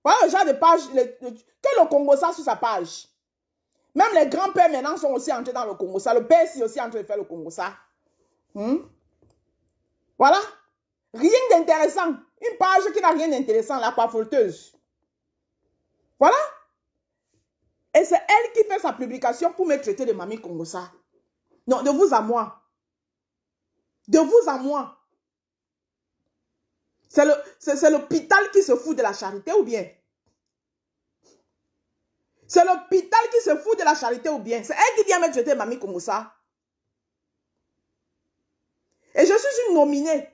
Voilà le genre de page que le Kongosa sur sa page. Même les grands-pères maintenant sont aussi entrés dans le Kongosa. Le père est aussi en train de faire le Kongosa. Voilà. Rien d'intéressant. Une page qui n'a rien d'intéressant, la coiffeuse. Voilà. Et c'est elle qui fait sa publication pour me traiter de Mamie Kongosa. Non, de vous à moi. De vous à moi. C'est l'hôpital qui se fout de la charité ou bien? C'est l'hôpital qui se fout de la charité ou bien? C'est elle qui vient me traiter de Mamie Kongosa. Et je suis une nominée.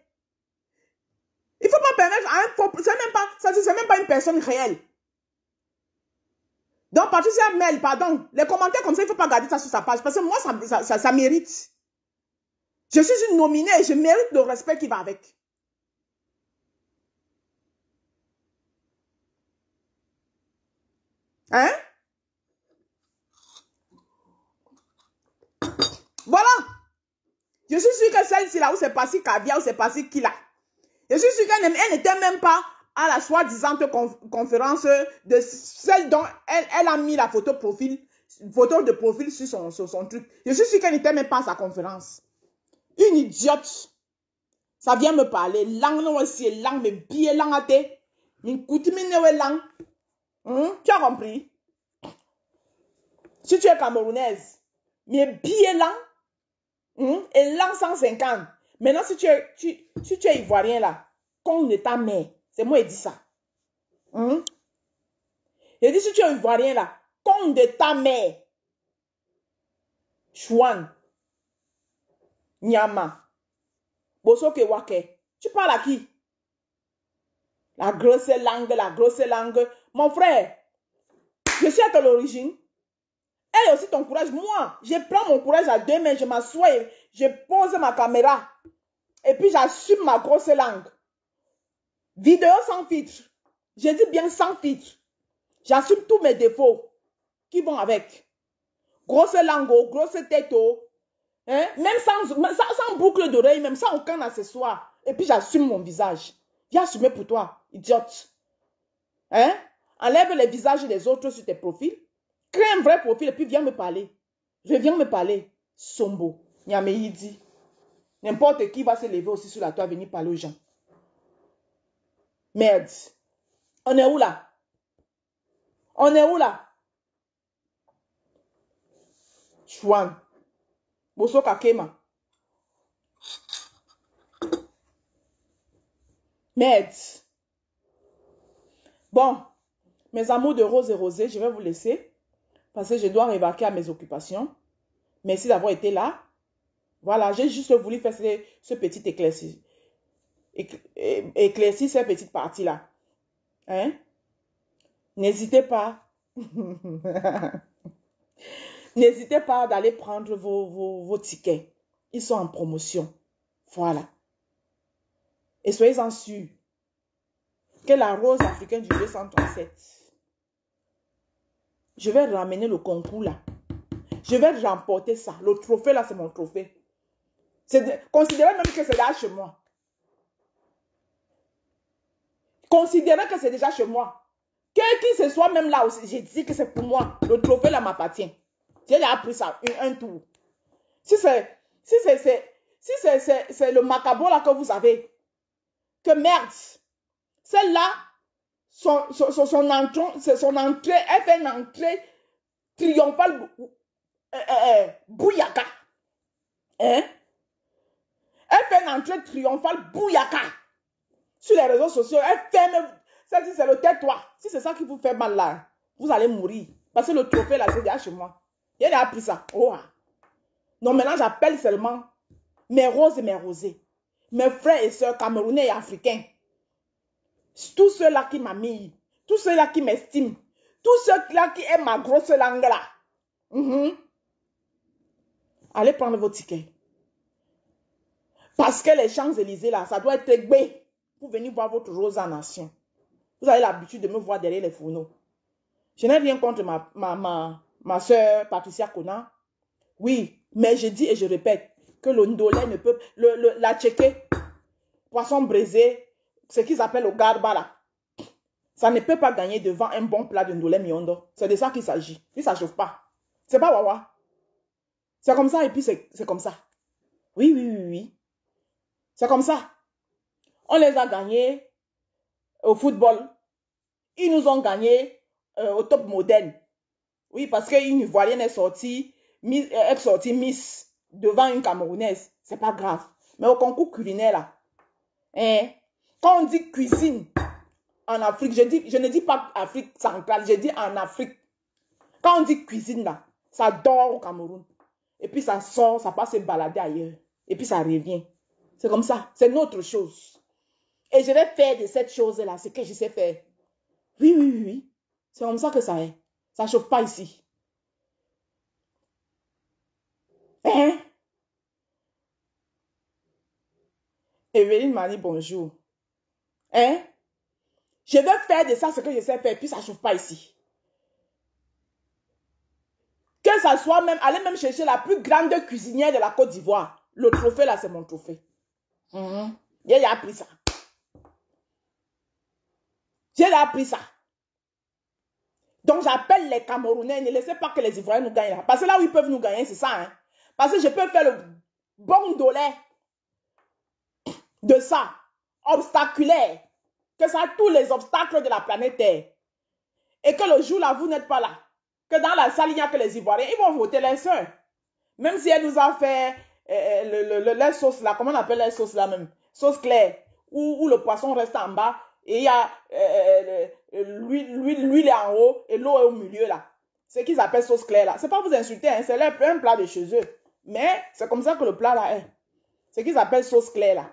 Il ne faut pas permettre à un faux... C'est même pas une personne réelle. Donc, Patricia Mel, pardon, les commentaires comme ça, il ne faut pas garder ça sur sa page. Parce que moi, ça mérite. Je suis une nominée et je mérite le respect qui va avec. Hein? Voilà. Je suis sûre que celle-ci là, où c'est passé Caviar, où c'est passé Kila. Je suis sûre qu'elle n'était même pas à la soi-disant conférence de celle dont elle a mis la photo de profil sur son truc. Je suis sûre qu'elle n'était même pas à sa conférence. Une idiote. Ça vient me parler. Langue non aussi, langue, mais bien langue à te. Langue. Tu as compris? Si tu es camerounaise, mais bien langue, et langue 150. Maintenant, si tu es ivoirien là, qu'on ne ta mère, c'est moi qui dis ça. J'ai dit, si tu es ivoirien là, compte de ta mère. Chouane. Nyama. Bosoke wake. Tu parles à qui? La grosse langue, la grosse langue. Mon frère, je suis à quelle origine? Elle aussi ton courage. Moi, je prends mon courage à deux mains, je m'assois, je pose ma caméra. Et puis j'assume ma grosse langue. Vidéo sans filtre. Je dis bien sans filtre. J'assume tous mes défauts qui vont avec. Grosse langue, grosse tête. Hein? Même sans boucle d'oreille, même sans aucun accessoire. Et puis j'assume mon visage. Viens assumer pour toi, idiote. Hein? Enlève les visages des autres sur tes profils. Crée un vrai profil et puis viens me parler. Viens me parler. Sombo. Nyamehidi. N'importe qui va se lever aussi sur la toile venir parler aux gens. Merde. On est où là? On est où là? Chouan. Boso Kakema. Merde. Bon. Mes amours de rose et rosé, je vais vous laisser. Parce que je dois révaquer à mes occupations. Merci d'avoir été là. Voilà, j'ai juste voulu faire ce petit éclairci. Éclaircir cette petite partie-là. Hein? N'hésitez pas. N'hésitez pas d'aller prendre vos tickets. Ils sont en promotion. Voilà. Et soyez-en sûrs que la rose africaine du 237, je vais ramener le concours là. Je vais remporter ça. Le trophée là, c'est mon trophée. Considérez même que c'est déjà chez moi. Considérez que c'est déjà chez moi. Qui ce soit même là aussi, j'ai dit que c'est pour moi. Le trophée là m'appartient. J'ai déjà pris ça, un tour. Si c'est le macabre là que vous avez, que merde, celle-là, son entrée, elle fait une entrée triomphale, bouyaka. Hein? Elle fait une entrée triomphale bouyaka. Sur les réseaux sociaux, elle ferme. Ça, c'est le tais-toi. Si c'est ça qui vous fait mal là, vous allez mourir. Parce que le trophée là, c'est déjà chez moi. Il a pris ça. Oh. Non, maintenant, j'appelle seulement mes roses et mes rosés. Mes frères et sœurs camerounais et africains. Tous ceux-là qui m'amillent. Tous ceux-là qui m'estiment. Tous ceux-là qui aiment ma grosse langue là. Allez prendre vos tickets. Parce que les Champs-Élysées là, ça doit être égbé pour venir voir votre rose en nation. Vous avez l'habitude de me voir derrière les fourneaux. Je n'ai rien contre ma soeur Patricia Kona. Oui, mais je dis et je répète que le ndolé ne peut... la tchéké, poisson braisé, ce qu'ils appellent le garba là, ça ne peut pas gagner devant un bon plat de ndolé miondo. C'est de ça qu'il s'agit. Si ça ne chauffe pas. C'est pas wawa. C'est comme ça et puis c'est comme ça. Oui. C'est comme ça. On les a gagnés au football. Ils nous ont gagnés au top moderne. Oui, parce qu'une Ivoirienne est sortie Miss devant une Camerounaise. C'est pas grave. Mais au concours culinaire, là, hein, quand on dit cuisine en Afrique, je ne dis pas Afrique centrale, je dis en Afrique. Quand on dit cuisine, là, ça dort au Cameroun. Et puis ça sort, ça passe se balader ailleurs. Et puis ça revient. C'est comme ça. C'est notre chose. Et je vais faire de cette chose-là ce que je sais faire. Oui. C'est comme ça que ça est. Ça ne chauffe pas ici. Hein? Evelyne m'a dit bonjour. Hein? Je vais faire de ça ce que je sais faire, puis ça ne chauffe pas ici. Que ça soit même, allez même chercher la plus grande cuisinière de la Côte d'Ivoire. Le trophée là, c'est mon trophée. J'ai appris ça. J'ai appris ça. Donc j'appelle les Camerounais, ne laissez pas que les Ivoiriens nous gagnent là. Parce que là où ils peuvent nous gagner, c'est ça. Hein? Parce que je peux faire le bon dollar de ça, obstaculaire, que ça a tous les obstacles de la planète Terre. Et que le jour là, vous n'êtes pas là. Que dans la salle, il n'y a que les Ivoiriens, ils vont voter les sœurs. Même si elle nous a fait la sauce là, comment on appelle la sauce là même? Sauce claire, où le poisson reste en bas et il y a l'huile est en haut et l'eau est au milieu là. Ce qu'ils appellent sauce claire là. C'est pas vous insulter, hein, c'est un plat de chez eux. Mais c'est comme ça que le plat là est. Ce qu'ils appellent sauce claire là.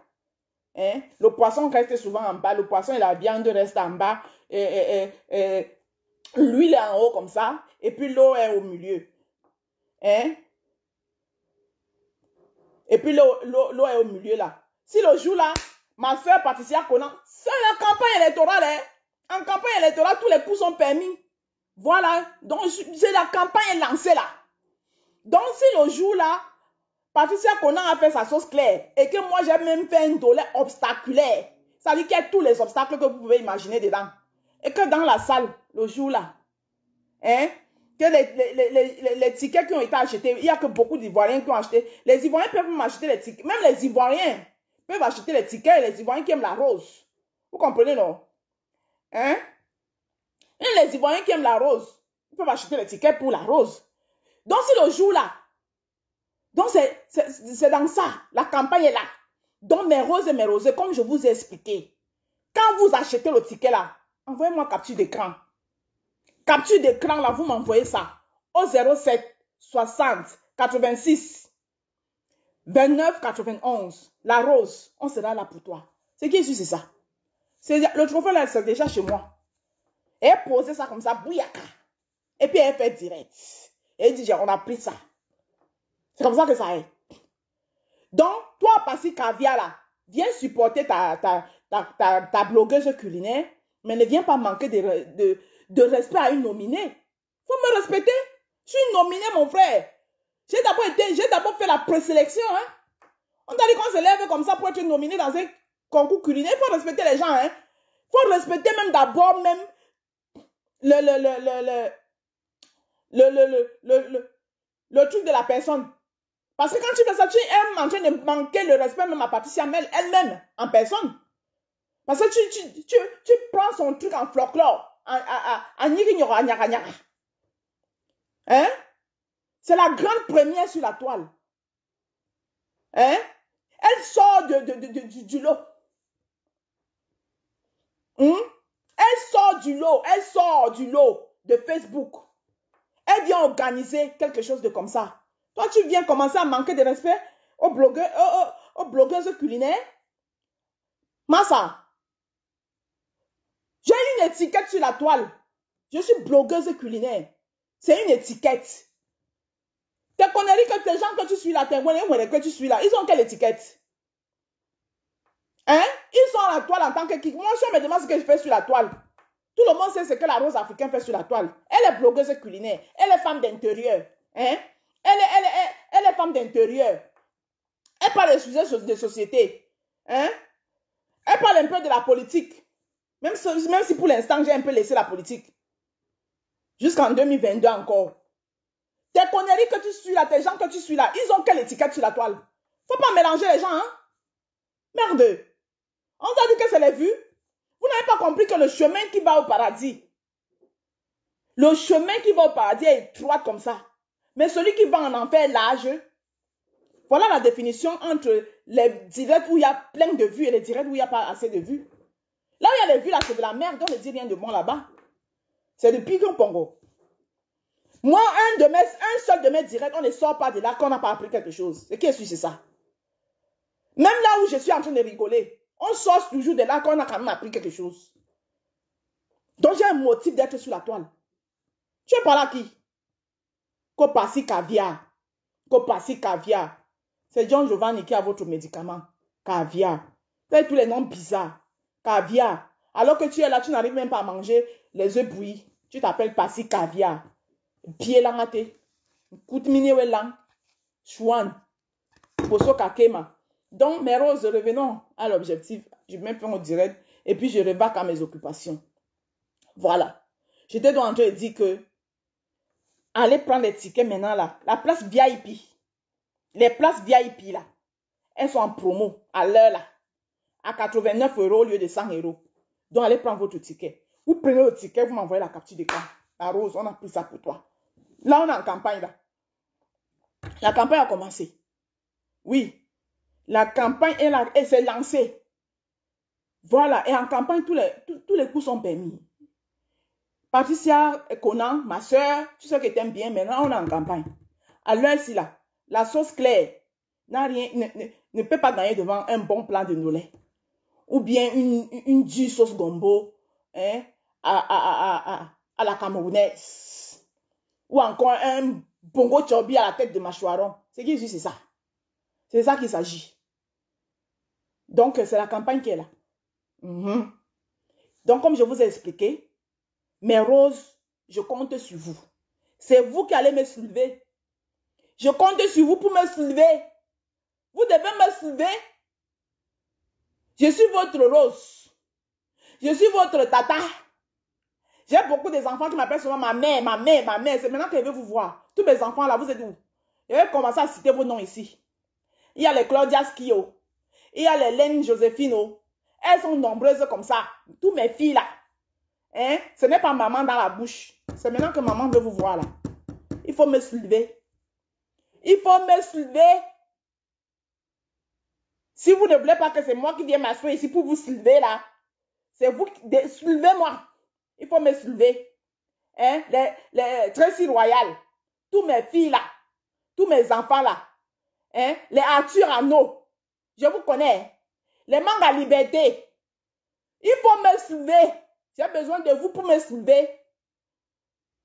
Hein? Le poisson reste souvent en bas, le poisson et la viande restent en bas. L'huile est en haut comme ça, et puis l'eau est au milieu. Hein? Et puis l'eau est au milieu là. Si le jour là, ma soeur Patricia Conan, c'est la campagne électorale. Hein? En campagne électorale, tous les coups sont permis. Voilà. Donc, c'est la campagne lancée là. Donc, si le jour là, Patricia Conan a fait sa sauce claire et que moi j'ai même fait un dollar obstaculaire, ça veut dire qu'il y a tous les obstacles que vous pouvez imaginer dedans. Et que dans la salle, le jour là, hein, que les tickets qui ont été achetés, il n'y a que beaucoup d'Ivoiriens qui ont acheté. Les Ivoiriens peuvent m'acheter les tickets. Même les Ivoiriens peuvent acheter les tickets. Les Ivoiriens qui aiment la rose. Vous comprenez, non? Hein? Et les Ivoiriens qui aiment la rose, ils peuvent acheter les tickets pour la rose. Donc, si le jour là, donc c'est dans ça, la campagne est là. Donc, mes roses et mes rosés, comme je vous ai expliqué, quand vous achetez le ticket là, envoyez-moi capture d'écran. Capture d'écran, là, vous m'envoyez ça au 07 60 86 29 91. La rose, on sera là pour toi. C'est qui est-ce, c'est ça? Le trophée là, c'est déjà chez moi. Et elle posait ça comme ça, bouyaka. Et puis elle fait direct. Et elle dit, on a pris ça. C'est comme ça que ça est. Donc, toi, Passi Caviar là, viens supporter ta blogueuse culinaire, mais ne viens pas manquer de respect à une nominée. Faut me respecter. Je suis une nominée, mon frère. J'ai d'abord fait la présélection. Hein. On t'a dit qu'on se lève comme ça pour être nominé dans un concours culinaire. Il faut respecter les gens. Hein. Il faut respecter même d'abord même le truc de la personne. Parce que quand tu fais ça, tu es en train de manquer le respect même à Patricia Mel elle-même en personne. Parce que tu prends son truc en folklore. Hein? C'est la grande première sur la toile. Hein? Elle sort du lot. Elle sort du lot. Elle sort du lot de Facebook. Elle vient organiser quelque chose de comme ça. Toi, tu viens commencer à manquer de respect aux blogueuses culinaires. Massa, j'ai une étiquette sur la toile. Je suis blogueuse culinaire. C'est une étiquette. Tes conneries que tes gens que tu suis là, tes conneries que tu suis là, ils ont quelle étiquette? Hein? Ils sont à la toile en tant que qui? Moi, si on me demande ce que je fais sur la toile, tout le monde sait ce que la rose africaine fait sur la toile. Elle est blogueuse culinaire. Elle est femme d'intérieur. Hein? Elle est femme d'intérieur. Elle parle des sujets de société. Hein? Elle parle un peu de la politique. Même si pour l'instant, j'ai un peu laissé la politique. Jusqu'en 2022 encore. Tes conneries que tu suis là, tes gens que tu suis là, ils ont quelle étiquette sur la toile? Faut pas mélanger les gens, hein? Merde. On t'a dit que c'est les vues. Vous n'avez pas compris que le chemin qui va au paradis, le chemin qui va au paradis est étroit comme ça. Mais celui qui va en enfer est large. Voilà la définition entre les directs où il y a plein de vues et les directs où il n'y a pas assez de vues. Là où il y a les vues, là, c'est de la merde. On ne dit rien de bon là-bas. C'est de pire qu'un Pongo. Moi, un seul de mes directs, on ne sort pas de là qu'on n'a pas appris quelque chose. Et qu'est-ce que c'est ça? Même là où je suis en train de rigoler, on sort toujours de là qu'on a quand même appris quelque chose. Donc j'ai un motif d'être sur la toile. Tu es par là qui? Kopassi Caviar. Kopassi Caviar. C'est John Giovanni qui a votre médicament. Caviar. Vous avez tous les noms bizarres. Caviar. Alors que tu es là, tu n'arrives même pas à manger les œufs bouillis. Tu t'appelles Passi Caviar. Pied langate. Kout miniwe lang. Chouan. Poso kakema. Donc, mes roses, revenons à l'objectif. Je mets un direct et puis je revaque à mes occupations. Voilà. J'étais donc en train de dire que allez prendre les tickets maintenant là. La place VIP. Les places VIP là. Elles sont en promo à l'heure là. À 89 € au lieu de 100 €. Donc, allez prendre votre ticket. Vous prenez le ticket, vous m'envoyez la capture d'écran. La rose, on a pris ça pour toi. Là, on est en campagne là. La campagne a commencé. Oui. La campagne est là et s'est lancée. Voilà. Et en campagne, tous les coups sont permis. Patricia Conan, ma soeur, tu sais que tu aimes bien, maintenant on est en campagne. À l'heure-ci, là, la sauce claire n'a rien, ne peut pas gagner devant un bon plat de noulet. Ou bien une dure sauce gombo hein, à la camerounaise. Ou encore un bongo chobi à la tête de mâchoiron. C'est qui c'est ça. C'est ça qu'il s'agit. Donc, c'est la campagne qui est là. Donc, comme je vous ai expliqué, mes roses, je compte sur vous. C'est vous qui allez me soulever. Je compte sur vous pour me soulever. Vous devez me soulever. Je suis votre rose. Je suis votre tata. J'ai beaucoup d'enfants qui m'appellent souvent ma mère, ma mère, ma mère. C'est maintenant que je vais vous voir. Tous mes enfants là, vous êtes où? Je vais commencer à citer vos noms ici. Il y a les Claudia Skio. Il y a les Len Josephino. Elles sont nombreuses comme ça. Toutes mes filles là. Hein? Ce n'est pas maman dans la bouche. C'est maintenant que maman veut vous voir là. Il faut me soulever. Il faut me soulever. Si vous ne voulez pas que c'est moi qui vienne m'asseoir ici pour vous soulever là, c'est vous qui... Soulevez-moi. Il faut me soulever. Hein? Les Tracy Royal. Toutes mes filles là. Tous mes enfants là. Hein? Les Arthur Arnaud. Je vous connais. Les mangues à liberté. Il faut me soulever. J'ai besoin de vous pour me soulever.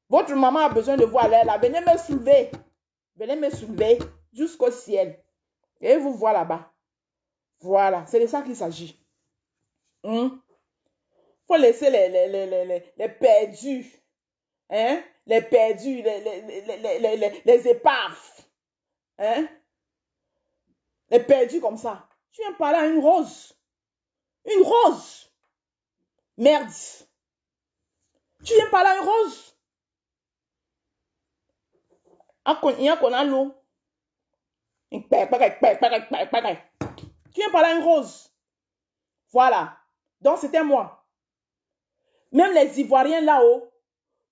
Votre maman a besoin de vous à l'air là. Venez me soulever. Venez me soulever jusqu'au ciel. Et vous voilà là-bas. Voilà. C'est de ça qu'il s'agit. Faut laisser les perdus. Hein? Les perdus. Les épaves. Hein? Les perdus comme ça. Tu viens parler à une rose. Une rose. Merde. Tu viens parler à une rose. Il y a qu'on a l'eau. Tu viens parler à une rose. Voilà. Donc c'était moi. Même les Ivoiriens là-haut,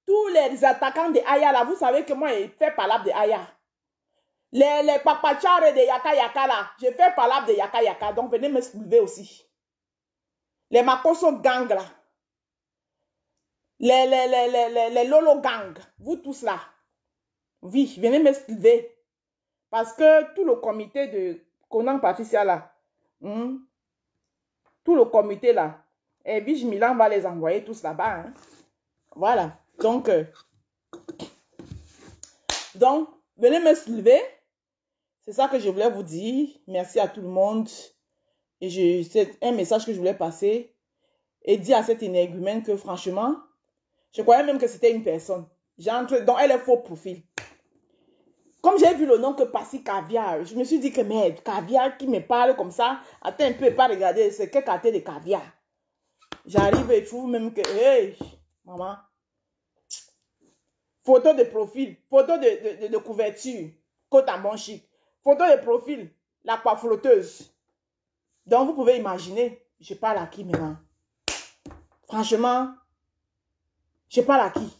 tous les attaquants de Aya là, vous savez que moi, je fais palabre de Aya. Les papachars de Yaka Yaka là, je fais palabre de Yaka Yaka. Donc venez me soulever aussi. Les Makoso gang là. Les Lolo gang. Vous tous là. Oui, venez me soulever. Parce que tout le comité de Conan Patricia là, tout le comité là, et Vige Milan va les envoyer tous là-bas. Hein. Voilà. Donc, venez me soulever. C'est ça que je voulais vous dire. Merci à tout le monde. Et c'est un message que je voulais passer. Et dire à cette énergumène que franchement, je croyais même que c'était une personne. J'entre dans elle est faux profil. Comme j'ai vu le nom que Passy Caviar, je me suis dit que merde, Caviar qui me parle comme ça, attends un peu, pas regarder, c'est quel quartier de Caviar. J'arrive et trouve même que, hey, maman, photo de profil, photo de couverture, côte à bon chic, photo de profil, la coifflotteuse. Donc vous pouvez imaginer, je parle à qui maintenant? Franchement, je parle à qui?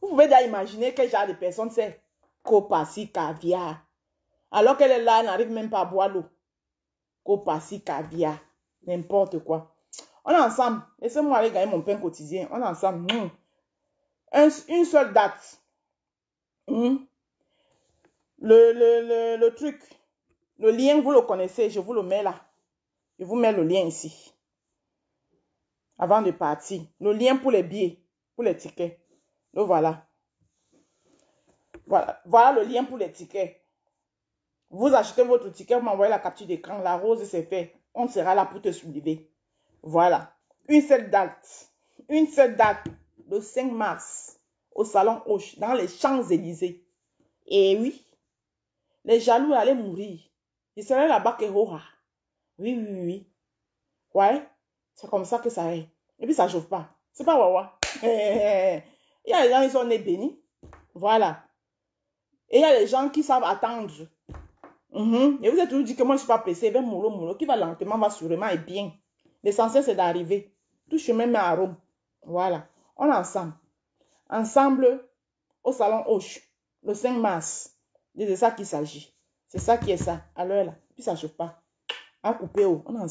Vous pouvez déjà imaginer quel genre de personne c'est. Copassi Caviar. Alors qu'elle est là, elle n'arrive même pas à boire l'eau. Copassi Caviar. N'importe quoi. On est ensemble. Laissez-moi aller gagner mon pain quotidien. On est ensemble. Une seule date. Le truc. Le lien, vous le connaissez. Je vous le mets là. Je vous mets le lien ici. Avant de partir. Le lien pour les billets. Pour les tickets. Le voilà. Voilà le lien pour les tickets. Vous achetez votre ticket, vous m'envoyez la capture d'écran. La rose, c'est fait. On sera là pour te soulever. Voilà. Une seule date. Une seule date. Le 5 mars. Au Salon Hoche. Dans les Champs-Élysées. Et oui. Les jaloux allaient mourir. Je serai là-bas que Hora. Oui, oui, oui. Ouais. C'est comme ça que ça est. Et puis ça chauffe pas. C'est pas wawa. Il y a des gens qui sont nés bénis. Voilà. Et il y a des gens qui savent attendre. Et vous êtes toujours dit que moi je ne suis pas pressée. Ben mollo, qui va lentement, va sûrement et bien. L'essentiel c'est d'arriver. Tout chemin met à Rome. Voilà. On est ensemble. Ensemble au Salon Hoche. Le 5 mars. C'est de ça qu'il s'agit. C'est ça qui est ça. À l'heure là. Puis ça ne chauffe pas. À couper haut. On est ensemble.